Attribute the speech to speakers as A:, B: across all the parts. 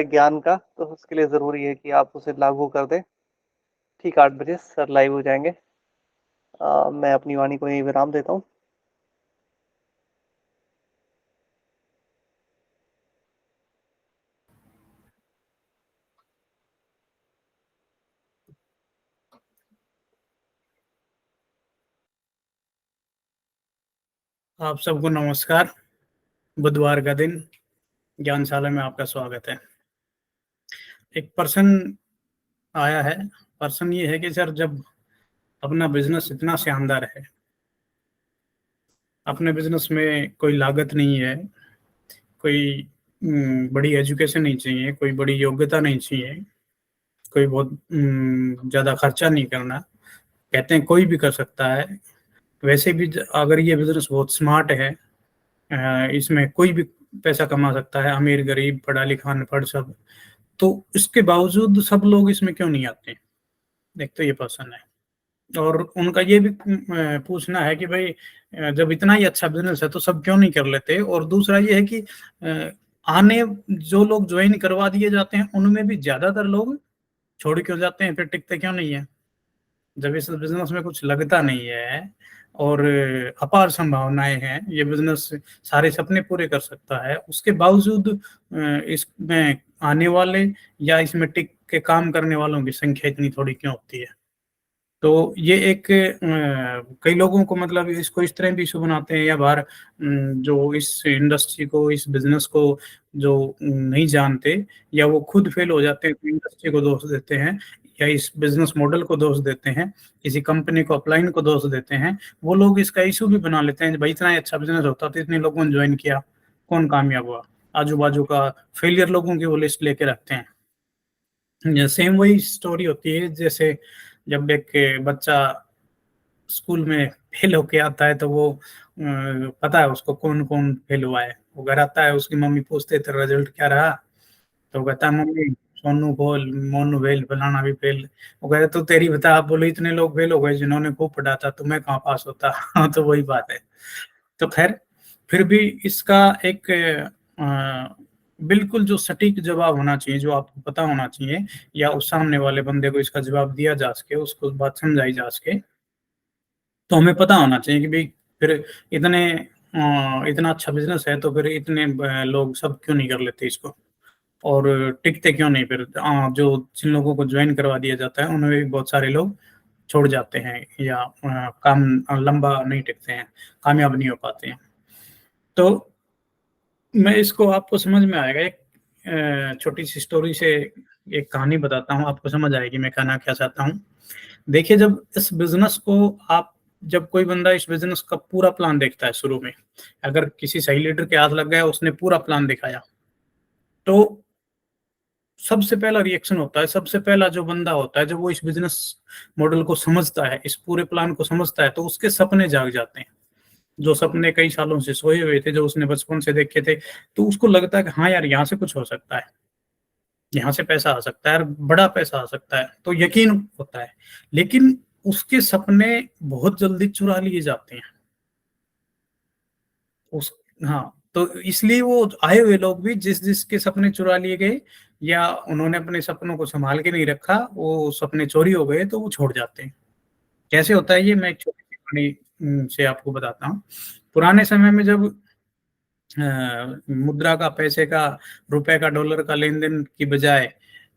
A: ज्ञान का, तो उसके लिए ज़रूरी है कि आप उसे लागू कर दें। ठीक 8 बजे सर लाइव हो जाएँगे। मैं अपनी वाणी को यहीं विराम देता हूँ।
B: आप सबको नमस्कार। बुधवार का दिन ज्ञानशाला में आपका स्वागत है। एक पर्सन आया है। पर्सन ये है कि सर, जब अपना बिजनेस इतना शानदार है, अपने बिजनेस में कोई लागत नहीं है, कोई बड़ी एजुकेशन नहीं चाहिए, कोई बड़ी योग्यता नहीं चाहिए, कोई बहुत ज़्यादा खर्चा नहीं करना। कहते हैं कोई भी कर सकता है। वैसे भी अगर ये बिजनेस बहुत स्मार्ट है, इसमें कोई भी पैसा कमा सकता है, अमीर गरीब पढ़ा लिखा अनपढ़ सब। तो इसके बावजूद सब लोग इसमें क्यों नहीं आते? एक तो ये पर्सन है, और उनका ये भी पूछना है कि भाई, जब इतना ही अच्छा बिजनेस है तो सब क्यों नहीं कर लेते। और दूसरा ये है कि आने जो लोग ज्वाइन करवा दिए जाते हैं उनमें भी ज्यादातर लोग छोड़ क्यों जाते हैं, फिर टिकते क्यों नहीं है? जब इस बिजनेस में कुछ लगता नहीं है और अपार संभावनाएं हैं, ये बिजनेस सारे सपने पूरे कर सकता है, उसके बावजूद इसमें आने वाले या इसमें टिक के काम करने वालों की संख्या इतनी थोड़ी क्यों होती है? तो ये एक कई लोगों को मतलब इसको इस तरह भी इशू बनाते हैं, या बाहर जो इस इंडस्ट्री को, इस बिजनेस को जो नहीं जानते, या वो खुद फेल हो जाते हैं तो इंडस्ट्री को दोष देते हैं, या इस बिजनेस मॉडल को दोष देते हैं, किसी कंपनी को, अपलाइन को दोष देते हैं। वो लोग इसका इशू भी बना लेते हैं, भाई इतना अच्छा बिजनेस होता तो इतने लोगों ने ज्वाइन किया, कौन कामयाब हुआ? आजू बाजू का फेलियर लोगों की वो लिस्ट लेके रखते हैं। सेम वही स्टोरी होती है जैसे जब एक बच्चा स्कूल में फेल होके आता है तो वो पता है उसको कौन कौन फेल हुआ है। वो घर आता है, उसकी मम्मी पूछते तेरा रिजल्ट क्या रहा? तो कहता है mummy Sonu fail, Monu fail, फलाना भी फेल। वो कहते तो तेरी बता। आप बोले इतने लोग फेल हो गए जिन्होंने खूब पढ़ा था, तो मैं कहाँ पास होता। हाँ, तो वही बात है। तो खैर, फिर भी इसका एक बिल्कुल जो सटीक जवाब होना चाहिए, जो आपको पता होना चाहिए, या उस सामने वाले बंदे को इसका जवाब दिया जा सके, उसको बात समझाई जा सके, तो हमें पता होना चाहिए कि भाई फिर इतने इतना अच्छा बिजनेस है तो फिर इतने लोग सब क्यों नहीं कर लेते इसको, और टिकते क्यों नहीं फिर। जो जिन लोगों को ज्वाइन करवा दिया जाता है उनमें भी बहुत सारे लोग छोड़ जाते हैं, या काम लंबा नहीं टिकते हैं, कामयाब नहीं हो पाते हैं। तो मैं इसको आपको समझ में आएगा, एक छोटी सी स्टोरी से एक कहानी बताता हूँ, आपको समझ आएगी मैं कहना क्या चाहता हूँ। देखिए, जब इस बिजनेस को आप जब कोई बंदा इस बिजनेस का पूरा प्लान देखता है शुरू में, अगर किसी सही लीडर के हाथ लग गया, उसने पूरा प्लान दिखाया, तो सबसे पहला रिएक्शन होता है, सबसे पहला जो बंदा होता है, जब वो इस बिजनेस मॉडल को समझता है, इस पूरे प्लान को समझता है, तो उसके सपने जाग जाते हैं। जो सपने कई सालों से सोए हुए थे, जो उसने बचपन से देखे थे, तो उसको लगता है कि हाँ यार, यहाँ से कुछ हो सकता है, यहाँ से पैसा आ सकता है, बड़ा पैसा आ सकता है, तो यकीन होता है। लेकिन उसके सपने बहुत जल्दी चुरा लिए जाते हैं उस हाँ, तो इसलिए वो आए हुए लोग भी जिस जिसके सपने चुरा लिए गए, या उन्होंने अपने सपनों को संभाल के नहीं रखा, वो सपने चोरी हो गए, तो वो छोड़ जाते हैं। कैसे होता है ये, मैं एक छोटी सी कहानी से आपको बताता हूँ। पुराने समय में जब मुद्रा का, पैसे का, रुपए का, डॉलर का लेन देन की बजाय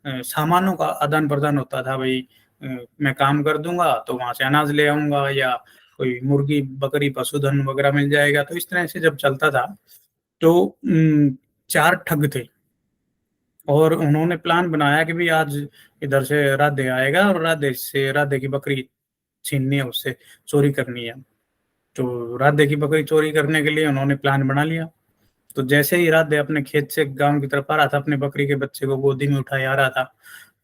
B: सामानों का आदान प्रदान होता था, भाई मैं काम कर दूंगा तो वहां से अनाज ले आऊंगा, या कोई मुर्गी बकरी पशुधन वगैरह मिल जाएगा। तो इस तरह से जब चलता था, तो चार ठग थे, और उन्होंने प्लान बनाया कि भाई आज इधर से राधे आएगा और राधे से, राधे की बकरी छीननी है, उससे चोरी करनी है। तो राधे की बकरी चोरी करने के लिए उन्होंने प्लान बना लिया। तो जैसे ही राधे अपने खेत से गांव की तरफ आ रहा था, अपने बकरी के बच्चे को गोदी में उठाए आ रहा था,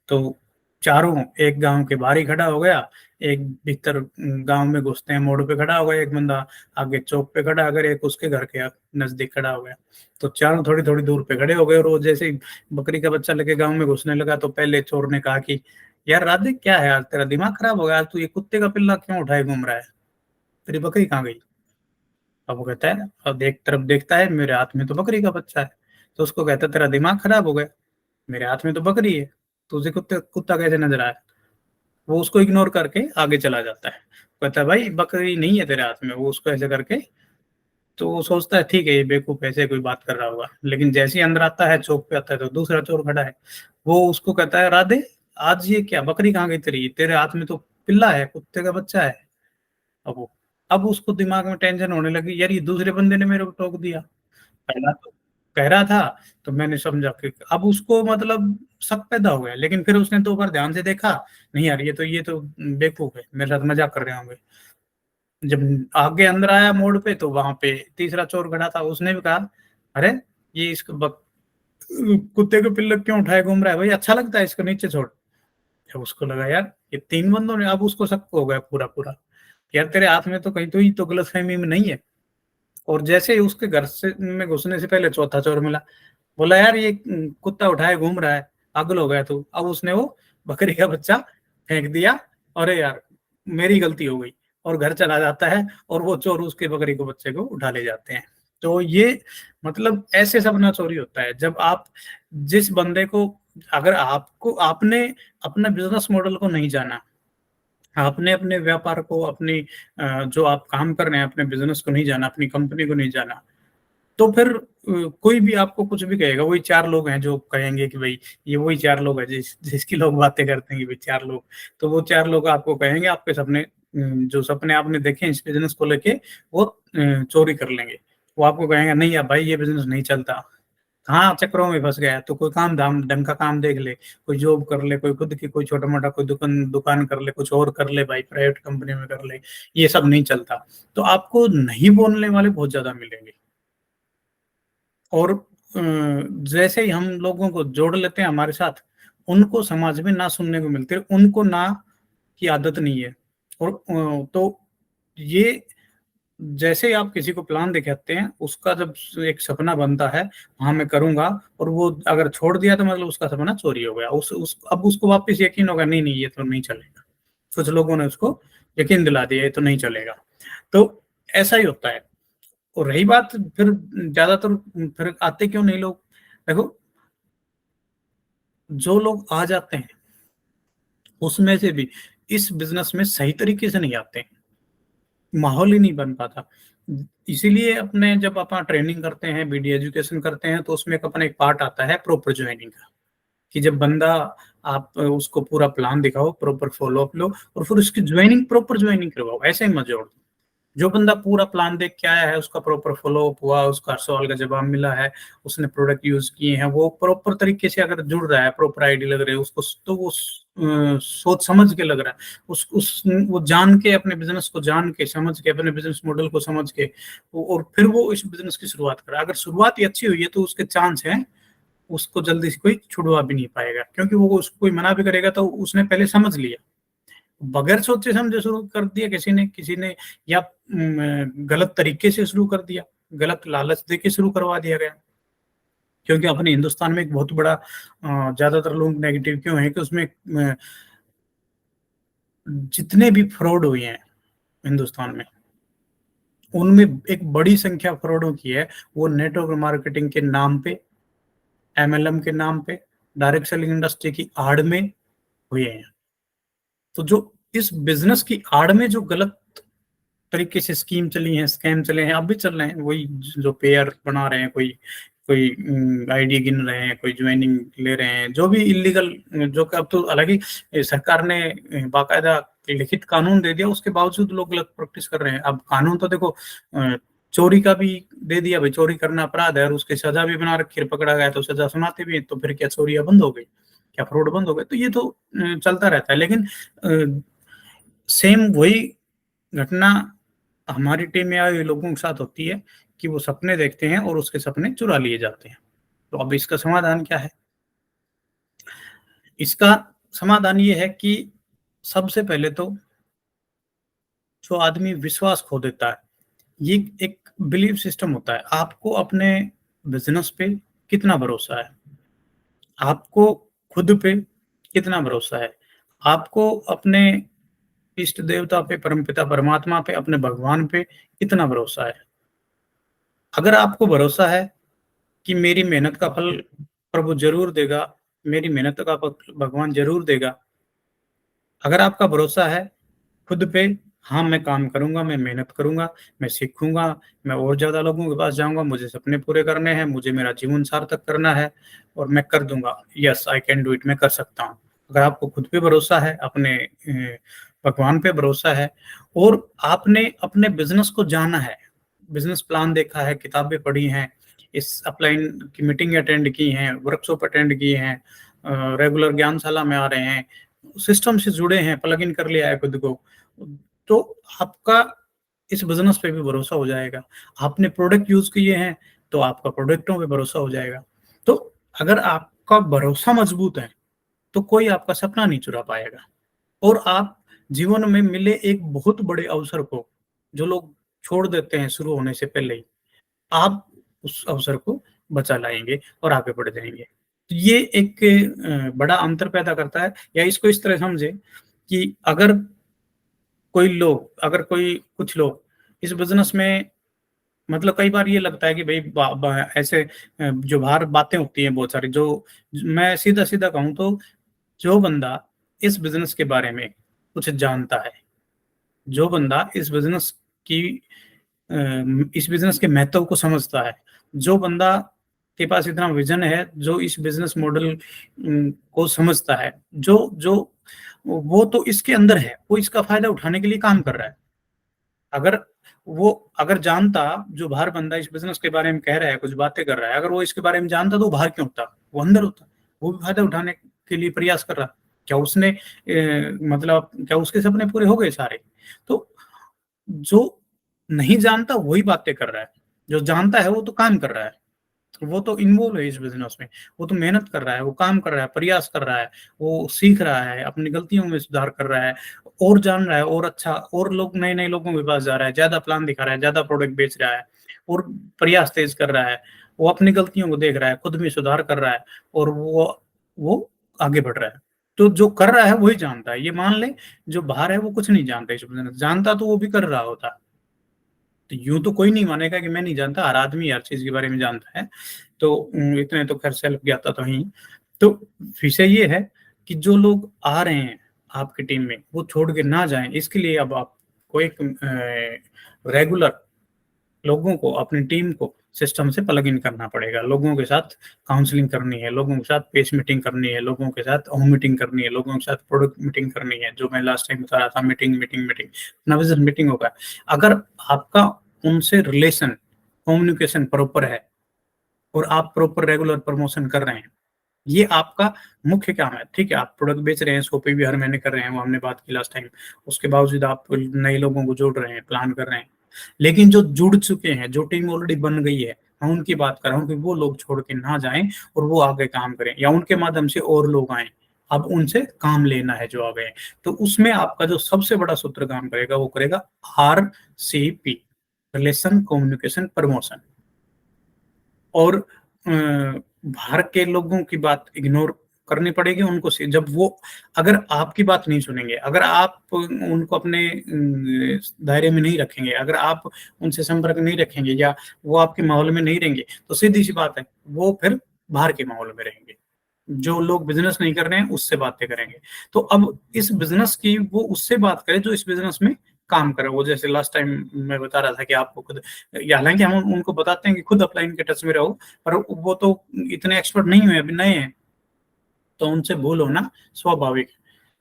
B: तो चारों एक गांव के बाहर ही खड़ा हो गया, एक भीतर गांव में घुसते हैं मोड़ पे खड़ा हो गया एक बंदा, आगे चौक पे खड़ा, अगर एक उसके घर के नजदीक खड़ा हो गया। तो चारों थोड़ी थोड़ी दूर पे खड़े हो गए, और वो जैसे ही बकरी का बच्चा लेके गांव में घुसने लगा, तो पहले चोर ने कहा कि यार राधे, क्या है आज, तेरा दिमाग खराब हो गया? आज तू ये कुत्ते का पिल्ला क्यों उठाए घूम रहा है? तेरी बकरी कहाँ गई? अब वो कहता है, और देख तरफ देखता है, मेरे हाथ में तो बकरी का बच्चा है। तो उसको कहता है तेरा दिमाग खराब हो गया। मेरे हाथ में तो बकरी है, तुझे कुत्ते कुत्ता कैसे नजर आया? वो उसको इग्नोर करके आगे चला जाता है, कहता है भाई बकरी नहीं है तेरे हाथ में, वो उसको ऐसे करके, तो वो सोचता है ठीक है ये बेवकूफ ऐसे कोई बात कर रहा होगा। लेकिन जैसे ही अंदर आता है, चौक पे आता है, तो दूसरा चोर खड़ा है। वो उसको कहता है राधे, आज ये क्या, बकरी कहाँ गई तेरी, तेरे हाथ में तो पिल्ला है, कुत्ते का बच्चा है। अब वो, अब उसको दिमाग में टेंशन होने लगी, यार ये दूसरे बंदे ने मेरे को टोक दिया, पहला तो कह रहा था, तो मैंने समझा कि अब उसको मतलब शक पैदा हो गया। लेकिन फिर उसने 2 बार ध्यान से देखा, नहीं यार ये तो बेवकूफ है, मेरे साथ मजाक कर रहे होंगे। जब आगे अंदर आया मोड़ पे, तो वहां पे तीसरा चोर खड़ा था, उसने भी कहा अरे ये इसको कुत्ते को पिल्ले क्यों उठाए घूम रहा है भाई, अच्छा लगता है इसको नीचे छोड़। जब उसको लगा यार ये 3 बंदों ने, अब उसको शक हो गया पूरा पूरा, यार तेरे हाथ में तो कहीं तो ही तो गलतफहमी में नहीं है। और जैसे ही उसके घर से में घुसने से पहले चौथा चोर मिला, बोला यार ये कुत्ता उठाए घूम रहा है, पागल हो गया तू। अब उसने वो बकरी का बच्चा फेंक दिया, अरे यार मेरी गलती हो गई, और घर चला जाता है, और वो चोर उसके बकरी को बच्चे को उठा ले जाते हैं। तो ये मतलब ऐसे सपना चोरी होता है जब आप जिस बंदे को, अगर आपको आपने अपना बिजनेस मॉडल को नहीं जाना, आपने अपने व्यापार को, अपनी जो आप काम कर रहे हैं अपने बिजनेस को नहीं जाना, अपनी कंपनी को नहीं जाना, तो फिर कोई भी आपको कुछ भी कहेगा। वही 4 लोग हैं जो कहेंगे कि भाई ये वही 4 लोग हैं जिसकी लोग बातें करते हैं कि भाई 4 लोग, तो वो 4 लोग आपको कहेंगे आपके सपने, जो सपने आपने देखे हैं इस बिजनेस को लेके, वो चोरी कर लेंगे। वो आपको कहेंगे नहीं यार भाई ये बिजनेस नहीं चलता, हाँ चक्रों में फंस गया, तो कोई काम धाम ढंग का काम देख ले, कोई जॉब कर ले, कोई खुद की कोई छोटा मोटा कोई दुकान दुकान कर ले, कुछ और कर ले भाई, प्राइवेट कंपनी में कर ले, ये सब नहीं चलता। तो आपको नहीं बोलने वाले बहुत ज्यादा मिलेंगे। और जैसे ही हम लोगों को जोड़ लेते हैं हमारे साथ, उनको समाज में ना सुनने को मिलते, उनको ना की आदत नहीं है। और तो ये जैसे ही आप किसी को प्लान दिखाते हैं, उसका जब एक सपना बनता है, हाँ मैं करूंगा, और वो अगर छोड़ दिया तो मतलब उसका सपना चोरी हो गया। अब उसको वापस यकीन होगा नहीं नहीं ये तो नहीं चलेगा, कुछ लोगों ने उसको यकीन दिला दिया ये तो नहीं चलेगा। तो ऐसा ही होता है। और रही बात फिर ज्यादातर, फिर आते क्यों नहीं लोग, देखो जो लोग आ जाते हैं उसमें से भी इस बिजनेस में सही तरीके से नहीं आते, माहौल ही नहीं बन पाता। इसीलिए अपने जब अपना ट्रेनिंग करते हैं, बीडी एजुकेशन करते हैं, तो उसमें अपना एक पार्ट आता है प्रॉपर ज्वाइनिंग का, कि जब बंदा, आप उसको पूरा प्लान दिखाओ, प्रॉपर फॉलो अप लो, और फिर उसकी ज्वाइनिंग प्रॉपर ज्वाइनिंग करवाओ, ऐसे ही मत जोड़ दो। जो बंदा पूरा प्लान देख के आया है, उसका प्रॉपर फॉलो अप हुआ, उसका सवाल का जवाब मिला है, उसने प्रोडक्ट यूज किए हैं, वो प्रॉपर तरीके से अगर जुड़ रहा है, प्रॉपर आईडी लग रही है उसको, तो वो सोच समझ के लग रहा है, उस वो जान के, अपने बिजनेस को जान के समझ के, अपने बिजनेस मॉडल को समझ के, और फिर वो इस बिजनेस की शुरुआत करा। अगर शुरुआत ही अच्छी हुई है तो उसके चांस है उसको जल्दी से कोई छुड़वा भी नहीं पाएगा, क्योंकि वो उसको कोई मना भी करेगा तो उसने पहले समझ लिया। बगैर सोचे समझे शुरू कर दिया किसी ने, या गलत तरीके से शुरू कर दिया, गलत लालच देके शुरू करवा दिया गया। क्योंकि अपने हिंदुस्तान में एक बहुत बड़ा, ज्यादातर लोग नेगेटिव क्यों है कि उसमें जितने भी फ्रॉड हुए हैं हिंदुस्तान में, उनमें एक बड़ी संख्या फ्रॉडों की है, वो नेटवर्क मार्केटिंग के नाम पे, एमएलएम के नाम पे, डायरेक्ट सेलिंग इंडस्ट्री की आड़ में हुए हैं। तो जो इस बिजनेस की आड़ में जो गलत तरीके से स्कीम चली है, स्कैम चले हैं, अब भी चल रहे हैं, वही जो पेयर बना रहे हैं, कोई कोई आईडी गिन रहे हैं, कोई ज्वाइनिंग ले रहे हैं, जो भी इलीगल, जो कि अब तो हालांकि सरकार ने बाकायदा लिखित कानून दे दिया, उसके बावजूद लोग गलत प्रैक्टिस कर रहे हैं। अब कानून तो देखो चोरी का भी दे दिया भाई, चोरी करना अपराध है, और उसकी सजा भी बना रखी है, पकड़ा गया तो सजा सुनाते भी हैं, तो फिर क्या चोरियां बंद हो गई, क्या फ्रॉड बंद हो गए? तो ये तो चलता रहता है। लेकिन सेम वही घटना हमारी टीम में आए हुए लोगों के साथ होती है, कि वो सपने देखते हैं और उसके सपने चुरा लिए जाते हैं। तो अब इसका समाधान क्या है? इसका समाधान ये है कि सबसे पहले तो जो आदमी विश्वास खो देता है, ये एक बिलीफ सिस्टम होता है, आपको अपने बिजनेस पे कितना भरोसा है, आपको खुद पे कितना भरोसा है, आपको अपने इष्ट देवता पे, परमपिता परमात्मा पे, अपने भगवान पे कितना भरोसा है। अगर आपको भरोसा है कि मेरी मेहनत का फल प्रभु जरूर देगा, मेरी मेहनत का भगवान जरूर देगा। अगर आपका भरोसा है खुद पे, हाँ मैं काम करूंगा, मैं मेहनत करूंगा, मैं सीखूंगा, मैं और ज्यादा लोगों के पास जाऊंगा, मुझे सपने पूरे करने हैं, मुझे मेरा जीवन सार्थक करना है और मैं कर दूंगा, yes I can do it, मैं कर सकता हूँ। अगर आपको खुद पे भरोसा है, अपने भगवान पे भरोसा है, और आपने अपने बिजनेस को जाना है, बिजनेस प्लान देखा है, किताबें पढ़ी हैं, इस अपलाइन की मीटिंग अटेंड की हैं, वर्कशॉप अटेंड की हैं, रेगुलर ज्ञानशाला में आ रहे हैं, सिस्टम से जुड़े हैं, प्लग इन कर लिया है खुद को, तो आपका इस बिजनेस पे भी भरोसा हो जाएगा। आपने प्रोडक्ट यूज किए हैं तो आपका प्रोडक्टों पे भरोसा हो जाएगा। तो अगर आपका भरोसा मजबूत है तो कोई आपका सपना नहीं चुरा पाएगा, और आप जीवन में मिले एक बहुत बड़े अवसर को, जो लोग छोड़ देते हैं शुरू होने से पहले ही, आप उस अवसर को बचा लाएंगे और आगे बढ़ जाएंगे। तो ये एक बड़ा अंतर पैदा करता है। या इसको इस तरह समझे कि अगर कोई कुछ लोग इस बिजनेस में, मतलब कई बार ये लगता है कि भाई ऐसे जो बाहर बातें होती हैं बहुत सारी, जो मैं सीधा सीधा कहूँ तो, जो बंदा इस बिजनेस के बारे में कुछ जानता है, जो बंदा की इस बिजनेस के महत्व को समझता है, जो बंदा के पास इतना विजन है, जो इस बिजनेस मॉडल को समझता है, जो जो वो तो इसके अंदर है, वो इसका फायदा उठाने के लिए काम कर रहा है। अगर वो अगर जानता, जो बाहर बंदा इस बिजनेस के बारे में कह रहा है, कुछ बातें कर रहा है, अगर वो इसके बारे में जानता तो वो बाहर क्यों होता, वो अंदर होता, वो भी फायदा उठाने के लिए प्रयास कर रहा। क्या उसने मतलब क्या उसके सपने पूरे हो गए सारे? तो जो नहीं जानता वही बातें कर रहा है, जो जानता है वो तो काम कर रहा है, वो तो इन्वॉल्व है इस बिजनेस में, वो तो मेहनत कर रहा है, वो काम कर रहा है, प्रयास कर रहा है, वो सीख रहा है, अपनी गलतियों में सुधार कर रहा है, और जान रहा है, और अच्छा, और लोग नए नए लोगों के पास जा रहा है, ज्यादा प्लान दिखा रहा है, ज्यादा प्रोडक्ट बेच रहा है, और प्रयास तेज कर रहा है, वो अपनी गलतियों को देख रहा है, खुद में सुधार कर रहा है, और वो आगे बढ़ रहा है। तो जो कर रहा है वही जानता है, ये मान ले। जो बाहर है वो कुछ नहीं जानता, इस बिजनेस जानता तो वो भी कर रहा होता। तो यूं तो कोई नहीं मानेगा कि मैं नहीं जानता, हर आदमी हर चीज के बारे में जानता है। तो इतने तो खैर सेल्फ ज्ञाता तो ही। तो विषय ये है कि जो लोग आ रहे हैं आपकी टीम में, वो छोड़ के ना जाएं, इसके लिए अब आपको एक रेगुलर लोगों को, अपनी टीम को सिस्टम से प्लग इन करना पड़ेगा, लोगों के साथ काउंसलिंग करनी है, लोगों के साथ पेश मीटिंग करनी है, लोगों के साथ होम मीटिंग करनी है, लोगों के साथ प्रोडक्ट मीटिंग करनी है, जो मैं लास्ट टाइम बता रहा था, मीटिंग मीटिंग मीटिंग, नविजन मीटिंग होगा। अगर आपका उनसे रिलेशन, कम्युनिकेशन प्रॉपर है, और आप प्रॉपर रेगुलर प्रमोशन कर रहे हैं, ये आपका मुख्य काम है। ठीक है, आप प्रोडक्ट बेच रहे हैं, SOP भी हर महीने कर रहे हैं, वो हमने बात की लास्ट टाइम, उसके बावजूद आप नए लोगों को जोड़ रहे हैं, प्लान कर रहे हैं। लेकिन जो जुड़ चुके हैं, जो टीम ऑलरेडी बन गई है, मैं उनकी बात कर रहा हूँ कि वो लोग छोड़ के ना जाएं, और वो आगे काम करें, या उनके माध्यम से और लोग आए, अब उनसे काम लेना है जो आ गए। तो उसमें आपका जो सबसे बड़ा सूत्र काम करेगा, वो करेगा RCP, रिलेशन कम्युनिकेशन प्रमोशन। और बाहर के लोगों की बात इग्नोर करनी पड़ेगी उनको से, जब वो अगर आपकी बात नहीं सुनेंगे, अगर आप उनको अपने दायरे में नहीं रखेंगे, अगर आप उनसे संपर्क नहीं रखेंगे, या वो आपके माहौल में नहीं रहेंगे, तो सीधी सी बात है वो फिर बाहर के माहौल में रहेंगे। जो लोग बिजनेस नहीं कर रहे हैं उससे बातें करेंगे। तो अब इस बिजनेस की वो उससे बात करें जो इस बिजनेस में काम करे। वो जैसे लास्ट टाइम मैं बता रहा था कि आपको खुद, हालांकि हम उनको बताते हैं कि खुद अपलाइन के टच में रहो, पर वो तो इतने एक्सपर्ट नहीं हुए, अभी नए हैं, तो उनसे भूल होना स्वाभाविक है,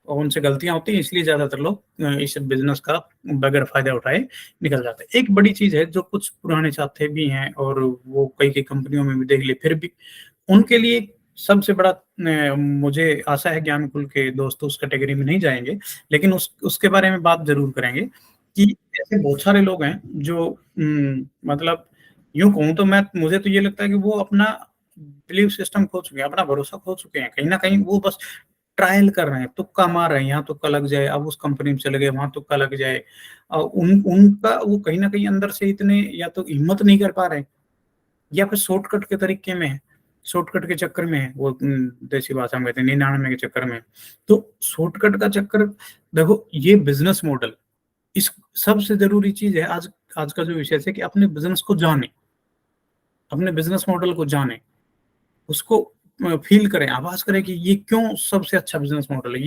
B: और उनसे गलतियां होती हैं, इसलिए ज्यादातर लोग इस बिजनेस का बगैर फायदा उठाए निकल जाते हैं। एक बड़ी चीज है जो कुछ पुराने साथी भी हैं, और वो कई कई कंपनियों में भी देख लिए, फिर भी उनके लिए सबसे बड़ा, मुझे आशा है ज्ञानकुल के दोस्त उस कैटेगरी में नहीं जाएंगे, लेकिन उसके बारे में बात जरूर करेंगे कि ऐसे बहुत सारे लोग हैं जो मतलब यूं कहूं तो मुझे तो ये लगता है कि वो अपना बिलीफ सिस्टम खो चुके हैं, अपना भरोसा खो चुके हैं, कहीं ना कहीं वो बस ट्रायल कर रहे हैं, तुक्का मार रहे हैं, यहाँ तुक्का लग जाए, अब उस कंपनी में चले गए, वहां तुक्का लग जाए। उनका वो कहीं ना कहीं अंदर से इतने या तो हिम्मत नहीं कर पा रहे, या फिर शॉर्टकट के तरीके में है, शॉर्टकट के चक्कर में है, वो देसी भाषा में कहते हैं 99 के चक्कर में। तो शॉर्टकट का चक्कर, देखो ये बिजनेस मॉडल, इस सबसे जरूरी चीज है आज, आज का जो विषय है कि अपने बिजनेस को जाने, अपने बिजनेस मॉडल को जाने, उसको फील करें, आभास करें कि ये क्यों सबसे अच्छा बिजनेस मॉडल है,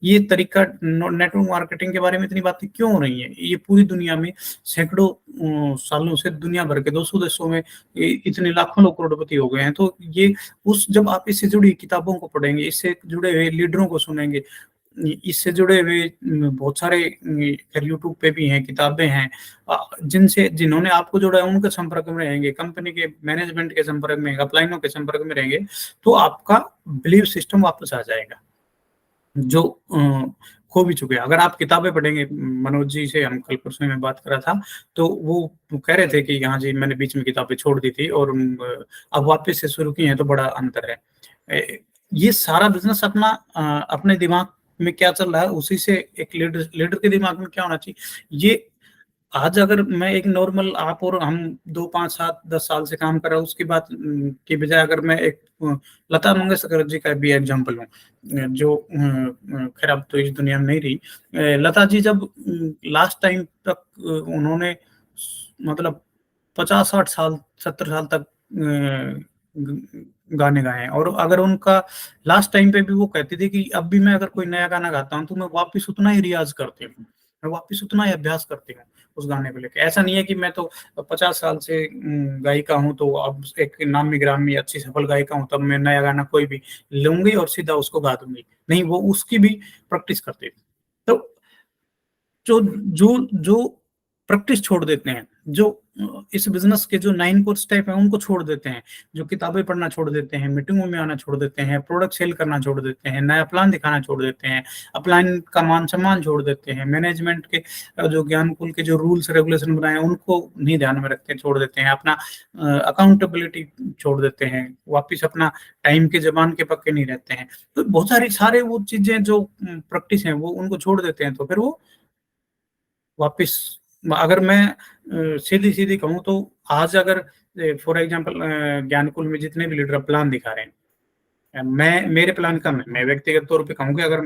B: ये तरीका नेटवर्क मार्केटिंग के बारे में इतनी बातें क्यों हो रही है, ये पूरी दुनिया में सैकड़ों सालों से दुनिया भर के 200 देशों में इतने लाखों लोग करोड़पति हो गए हैं। तो ये उस जब आप इससे जुड़ी किताबों को पढ़ेंगे, इससे जुड़े हुए लीडरों को सुनेंगे, इससे जुड़े हुए बहुत सारे फिर यूट्यूब पे भी हैं, किताबें हैं, जिन्होंने आपको जोड़ा है उनके संपर्क में रहेंगे, कंपनी के मैनेजमेंट के संपर्क में, अपलाइनों के संपर्क में रहेंगे, तो आपका बिलीव सिस्टम वापस आ जाएगा जो खो भी चुके हैं। अगर आप किताबें पढ़ेंगे, मनोज जी से हम कल परसों में बात कर रहा था, तो वो कह रहे थे कि हाँ जी मैंने बीच में किताबें छोड़ दी थी और अब वापस से शुरू की हैं, तो बड़ा अंतर है। ये सारा बिजनेस अपना अपने दिमाग में क्या चल रहा है उसी से, एक लीडर के दिमाग में क्या होना चाहिए। ये आज अगर मैं एक नॉर्मल आप और हम 2 5 7 10 साल से काम कर रहा हूँ, उसकी बात की बजाय अगर मैं एक लता मंगेशकर जी का भी एग्जांपल हूँ, जो खैर अब तो इस दुनिया में नहीं रही। लता जी जब लास्ट टाइम तक उन्होंने मतलब 50 60 साल 70 साल तक गाने गाए हैं, और अगर उनका लास्ट टाइम पे भी वो कहती थी कि अब भी मैं अगर कोई नया गाना गाता हूँ तो मैं वापस उतना ही रियाज करती हूँ, मैं वापस उतना ही अभ्यास करती हूँ उस गाने को लेकर। ऐसा नहीं है कि मैं तो 50 साल से गायिका हूँ तो अब एक नामी ग्रामी अच्छी सफल गायिका हूँ, तब मैं नया गाना कोई भी लूंगी और सीधा उसको गा दूंगी, नहीं, वो उसकी भी प्रैक्टिस करती थी। तो जो जो जो प्रैक्टिस छोड़ देते हैं, जो इस बिजनेस के जो 9 कोर स्टेप है उनको छोड़ देते हैं, जो किताबें पढ़ना छोड़ देते हैं, मीटिंगों में आना छोड़ देते हैं, प्रोडक्ट सेल करना छोड़ देते हैं, नया प्लान दिखाना छोड़ देते हैं, अपलाइन का मान सम्मान छोड़ देते हैं, मैनेजमेंट के जो ज्ञानकुल के जो रूल्स रेगुलेशन बनाए उनको नहीं ध्यान में रखते, छोड़ देते हैं, अपना अकाउंटेबिलिटी छोड़ देते हैं, वापिस अपना टाइम के जबान के पक्के नहीं रहते हैं, तो बहुत सारे वो चीजें जो प्रैक्टिस है वो उनको छोड़ देते हैं। तो फिर वो वापिस, अगर मैं सीधी सीधी कहूँ तो आज अगर फॉर एग्जांपल ज्ञानकुल में जितने भी लीडर प्लान दिखा रहे हैं, मैं मेरे प्लान कम है, मैं व्यक्तिगत तौर पे कहूँ कि अगर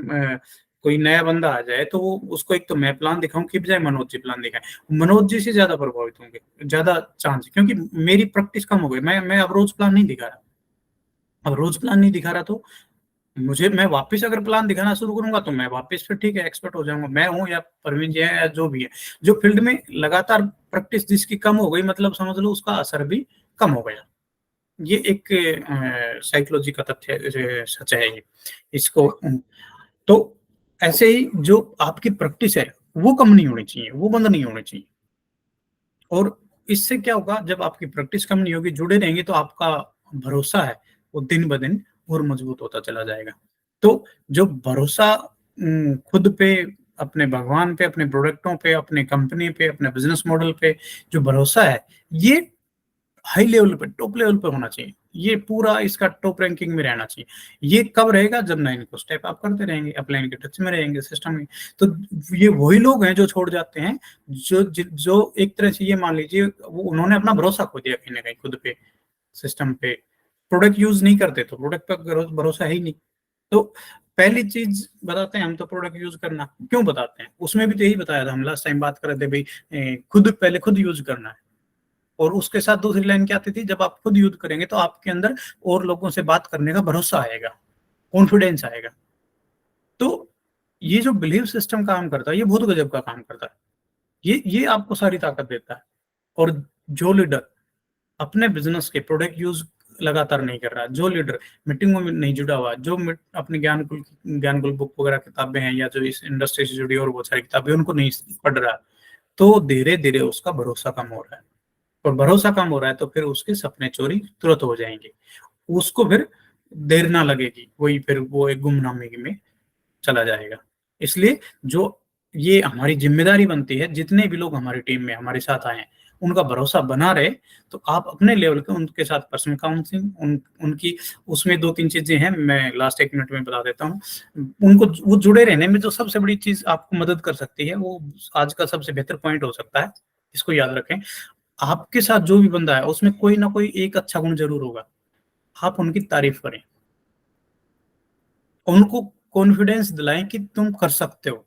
B: कोई नया बंदा आ जाए तो वो उसको एक तो मैं प्लान दिखाऊं की बजाय मनोज जी प्लान दिखाएं, मनोज जी से ज्यादा प्रभावित होंगे, ज्यादा चांस, क्योंकि मेरी प्रैक्टिस कम हो गई, मैं अब रोज प्लान नहीं दिखा रहा, अब रोज प्लान नहीं दिखा रहा, तो मैं वापस अगर प्लान दिखाना शुरू करूंगा तो मैं वापस फिर ठीक है एक्सपर्ट हो जाऊंगा, मैं हूं या परवीन जी है या जो भी है, जो फील्ड में लगातार प्रैक्टिस जिसकी कम हो गई, मतलब समझ लो उसका असर भी कम हो गया। ये एक साइकोलॉजी का तथ्य सच है ये, इसको तो ऐसे ही जो आपकी प्रैक्टिस है वो कम नहीं होनी चाहिए, वो बंद नहीं होनी चाहिए। और इससे क्या होगा, जब आपकी प्रैक्टिस कम नहीं होगी, जुड़े रहेंगे, तो आपका भरोसा है वो दिन ब दिन और मजबूत होता चला जाएगा। तो जो भरोसा खुद पे, अपने भगवान पे, अपने प्रोडक्टों पे, अपने कंपनी पे, अपने बिजनेस मॉडल पे जो भरोसा है, ये हाई लेवल पे, टॉप लेवल पे होना चाहिए, ये पूरा इसका टॉप रैंकिंग में रहना चाहिए। ये कब रहेगा, जब 9 को स्टेप आप करते रहेंगे, अपलाइन के टच में रहेंगे सिस्टम में। तो ये वही लोग हैं जो छोड़ जाते हैं, जो एक तरह से ये मान लीजिए वो उन्होंने अपना भरोसा खो दिया कहीं ना कहीं खुद पे, सिस्टम पे, प्रोडक्ट यूज नहीं करते तो प्रोडक्ट पर भरोसा है ही नहीं। तो पहली चीज बताते हैं हम तो, प्रोडक्ट यूज करना क्यों बताते हैं, उसमें भी तो यही बताया था हम लास्ट टाइम बात कर रहे थे भाई, खुद पहले खुद यूज करना है, और उसके साथ दूसरी लाइन क्या आती थी, जब आप खुद यूज करेंगे तो आपके अंदर और लोगों से बात करने का भरोसा आएगा, कॉन्फिडेंस आएगा। तो ये जो बिलीव सिस्टम काम करता है, ये बहुत गजब का काम करता है, ये आपको सारी ताकत देता है। और जो लीडर अपने बिजनेस के प्रोडक्ट यूज लगातार नहीं कर रहा, जो लीडर मीटिंगों में नहीं जुड़ा हुआ, जो अपने ज्ञानकुल बुक वगैरह किताबें हैं या जो इस इंडस्ट्री से जुड़ी और बहुत सारी किताबें उनको नहीं पढ़ रहा, तो धीरे धीरे उसका भरोसा कम हो रहा है, और भरोसा कम हो रहा है तो फिर उसके सपने चोरी तुरंत हो जाएंगे, उसको फिर देर ना लगेगी, वही फिर वो एक गुमनामी में चला जाएगा। इसलिए जो ये हमारी जिम्मेदारी बनती है, जितने भी लोग हमारी टीम में हमारे साथ आए हैं उनका भरोसा बना रहे, तो आप अपने लेवल के उनके साथ पर्सनल काउंसलिंग, उनकी उसमें 2 3 चीजें हैं, मैं लास्ट 1 मिनट में बता देता हूँ। उनको वो जुड़े रहने में जो सबसे बड़ी चीज आपको मदद कर सकती है, वो आज का सबसे बेहतर पॉइंट हो सकता है, इसको याद रखें। आपके साथ जो भी बंदा है उसमें कोई ना कोई एक अच्छा गुण जरूर होगा, आप उनकी तारीफ करें, उनको कॉन्फिडेंस दिलाएं कि तुम कर सकते हो,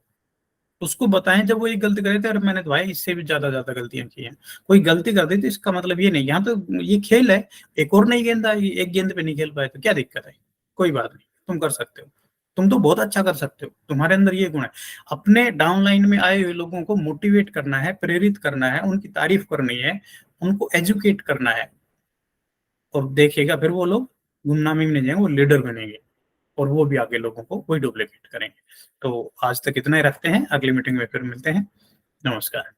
B: उसको बताएं जब वो एक गलती करे थे, और मैंने तो भाई इससे भी ज्यादा ज्यादा गलतियां की हैं। कोई गलती कर दी तो इसका मतलब ये नहीं, यहाँ तो ये खेल है, एक और नई गेंद आई, एक गेंद पे नहीं खेल पाए तो क्या दिक्कत है? कोई बात नहीं, तुम कर सकते हो, तुम तो बहुत अच्छा कर सकते हो, तुम्हारे अंदर ये गुण है। अपने डाउनलाइन में आए हुए लोगों को मोटिवेट करना है, प्रेरित करना है, उनकी तारीफ करनी है, उनको एजुकेट करना है, और देखिएगा फिर वो लोग गुमनामी में नहीं जाएंगे, वो लीडर बनेंगे, और वो भी आगे लोगों को वही डुप्लीकेट करेंगे। तो आज तक इतना ही रखते हैं, अगली मीटिंग में फिर मिलते हैं। नमस्कार।